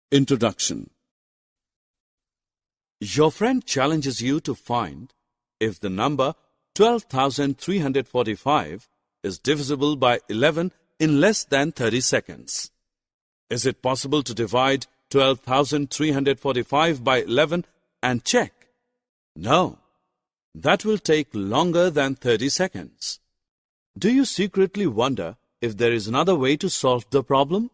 Introduction. Your friend challenges you to find if the number 12,345 is divisible by 11 in less than 30 seconds. Is it possible to divide 12,345 by 11 and check? No, that will take longer than 30 seconds. Do you secretly wonder if there is another way to solve the problem?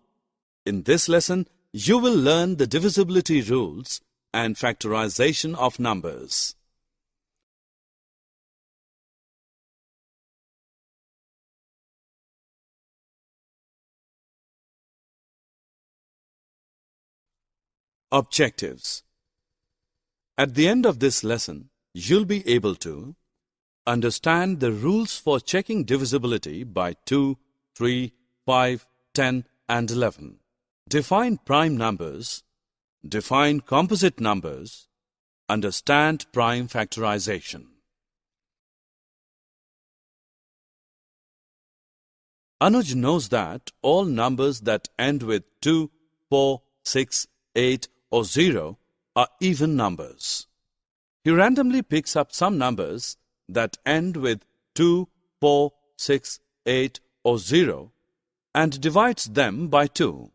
In this lesson, you will learn the divisibility rules and factorization of numbers. Objectives. At the end of this lesson, you'll be able to understand the rules for checking divisibility by 2, 3, 5, 10 and 11. Define prime numbers, define composite numbers, understand prime factorization. Anuj knows that all numbers that end with 2, 4, 6, 8 or 0 are even numbers. He randomly picks up some numbers that end with 2, 4, 6, 8 or 0 and divides them by 2.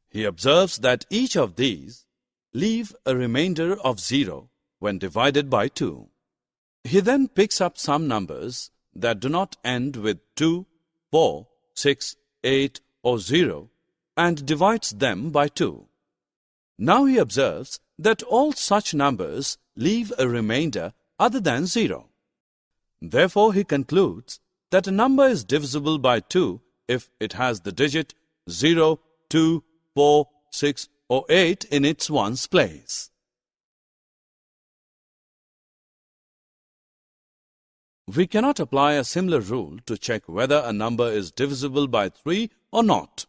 He observes that each of these leave a remainder of 0 when divided by 2. He then picks up some numbers that do not end with 2, 4, 6, 8 or 0 and divides them by 2. Now he observes that all such numbers leave a remainder other than 0. Therefore, he concludes that a number is divisible by 2 if it has the digit 0, 2, 4, 6 or 8 in its ones place. We cannot apply a similar rule to check whether a number is divisible by 3 or not.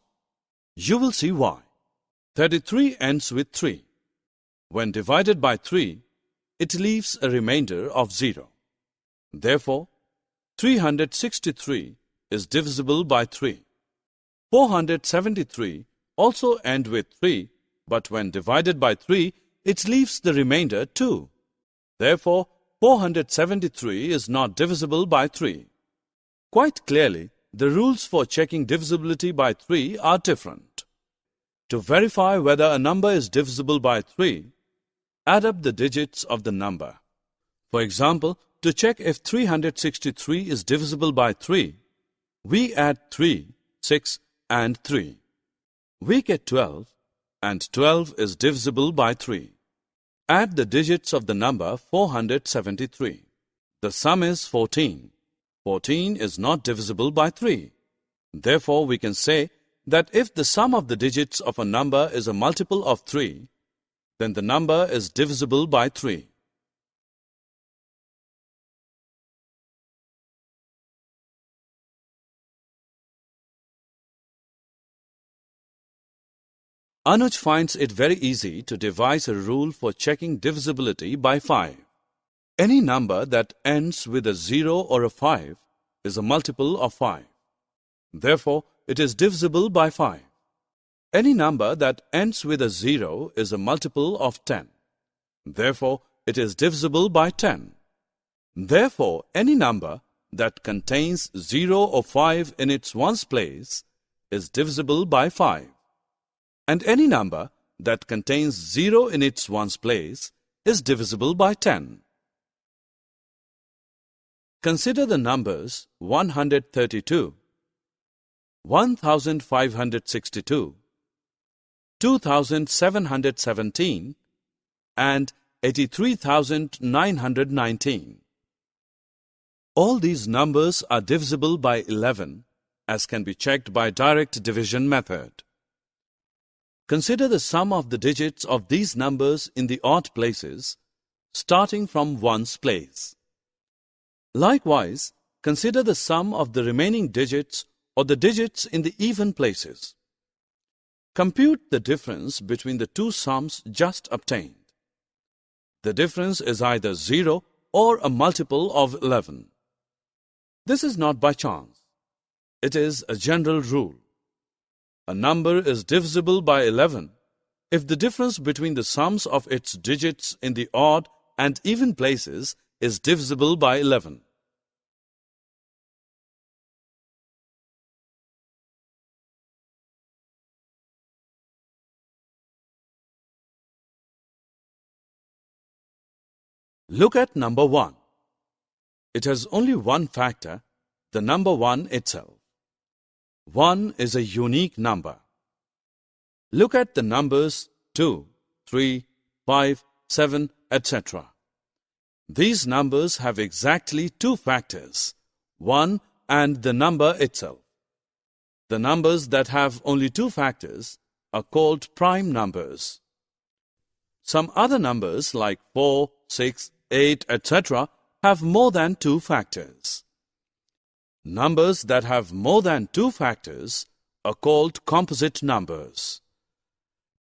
You will see why. 33 ends with 3. When divided by 3, it leaves a remainder of 0. Therefore, 363 is divisible by 3. 473 also end with 3, but when divided by 3, it leaves the remainder 2. Therefore, 473 is not divisible by 3. Quite clearly, the rules for checking divisibility by 3 are different. To verify whether a number is divisible by 3, add up the digits of the number. For example, to check if 363 is divisible by 3, we add 3, 6 and 3. We get 12, and 12 is divisible by 3. Add the digits of the number 473. The sum is 14. 14 is not divisible by 3. Therefore, we can say that if the sum of the digits of a number is a multiple of 3, then the number is divisible by 3. Anuj finds it very easy to devise a rule for checking divisibility by 5. Any number that ends with a 0 or a 5 is a multiple of 5. Therefore, it is divisible by 5. Any number that ends with a 0 is a multiple of 10. Therefore, it is divisible by 10. Therefore, any number that contains 0 or 5 in its ones place is divisible by 5. And any number that contains 0 in its ones place is divisible by 10. Consider the numbers 132, 1562, 2717 and 83,919. All these numbers are divisible by 11, as can be checked by direct division method. Consider the sum of the digits of these numbers in the odd places, starting from ones place. Likewise, consider the sum of the remaining digits or the digits in the even places. Compute the difference between the two sums just obtained. The difference is either 0 or a multiple of 11. This is not by chance. It is a general rule. A number is divisible by 11 if the difference between the sums of its digits in the odd and even places is divisible by 11. Look at number 1. It has only one factor, the number 1 itself. 1 is a unique number. Look at the numbers 2, 3, 5, 7, etc. These numbers have exactly two factors, 1 and the number itself. The numbers that have only two factors are called prime numbers. Some other numbers like 4, 6, 8, etc. have more than two factors. Numbers that have more than two factors are called composite numbers.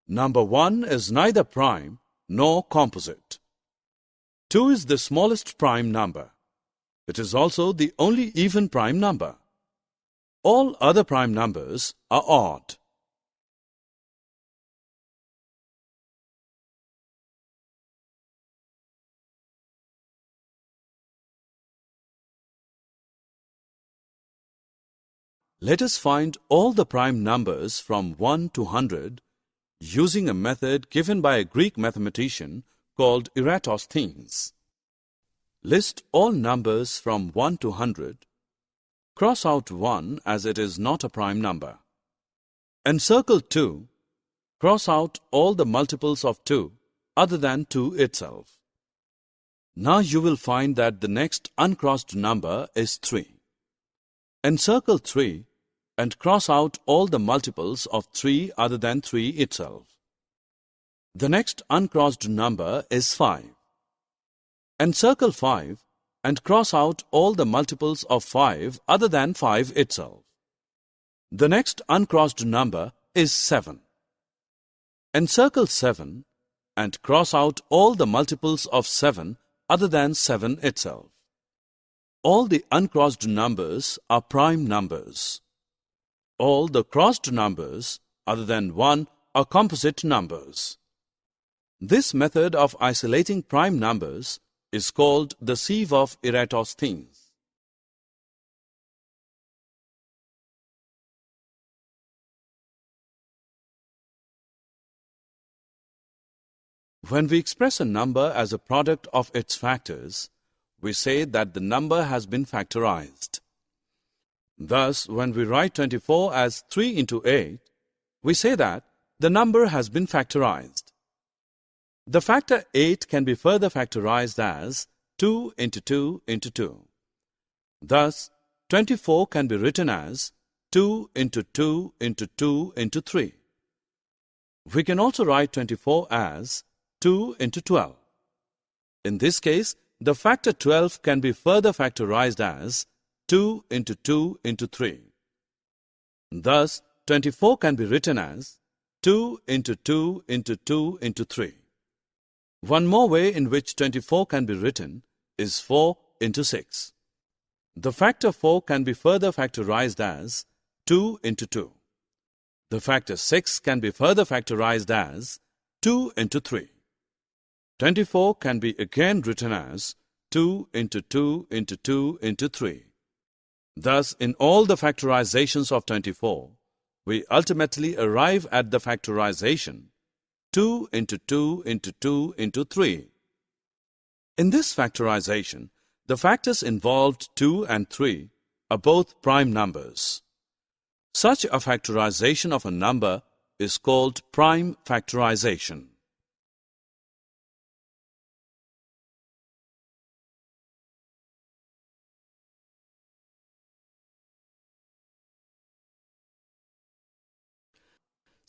Number 1 is neither prime nor composite. 2 is the smallest prime number. It is also the only even prime number. All other prime numbers are odd. Let us find all the prime numbers from 1 to 100 using a method given by a Greek mathematician called eratos. List all numbers from 1 to 100. Cross out 1 as it is not a prime number. Encircle 2. Cross out all the multiples of 2 other than 2 itself. Now you will find that the next uncrossed number is 3. Encircle 3 and cross out all the multiples of 3 other than 3 itself. The next uncrossed number is 5. Encircle 5 and cross out all the multiples of 5 other than 5 itself. The next uncrossed number is 7. Encircle 7 and cross out all the multiples of 7 other than 7 itself. All the uncrossed numbers are prime numbers. All the crossed numbers other than 1 are composite numbers. This method of isolating prime numbers is called the sieve of eratos things. When we express a number as a product of its factors, we say that the number has been factorized. Thus, when we write 24 as 3 into 8, we say that the number has been factorized. The factor 8 can be further factorized as 2 into 2 into 2. Thus, 24 can be written as 2 into 2 into 2 into 3. We can also write 24 as 2 into 12. In this case, the factor 12 can be further factorized as 2 into 2 into 3. Thus, 24 can be written as 2 into 2 into 2 into 3. One more way in which 24 can be written is 4 into 6. The factor 4 can be further factorized as 2 into 2. The factor 6 can be further factorized as 2 into 3. 24 can be again written as 2 into 2 into 2 into 3. Thus, in all the factorizations of 24, we ultimately arrive at the factorization 2 into 2 into 2 into 3. In this factorization, the factors involved 2 and 3 are both prime numbers. Such a factorization of a number is called prime factorization.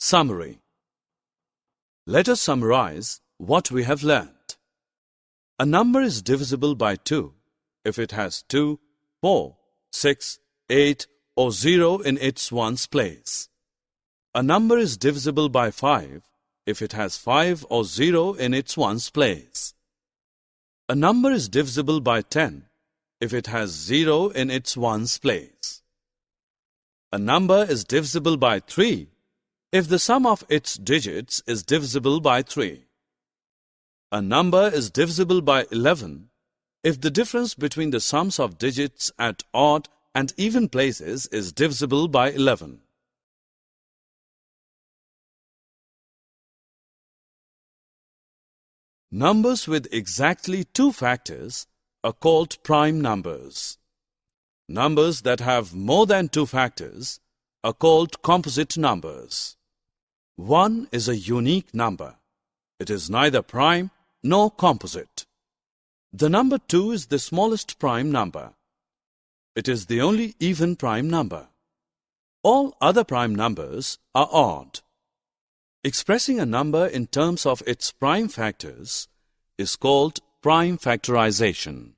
Summary. Let us summarize what we have learnt. A number is divisible by 2 if it has 2, 4, 6, 8 or 0 in its ones place. A number is divisible by 5 if it has 5 or 0 in its ones place. A number is divisible by 10 if it has 0 in its ones place. A number is divisible by 3 if the sum of its digits is divisible by 3. A number is divisible by 11 if the difference between the sums of digits at odd and even places is divisible by 11. Numbers with exactly 2 factors are called prime numbers. Numbers that have more than 2 factors are called composite numbers. 1 is a unique number. It is neither prime nor composite. The number 2 is the smallest prime number. It is the only even prime number. All other prime numbers are odd. Expressing a number in terms of its prime factors is called prime factorization.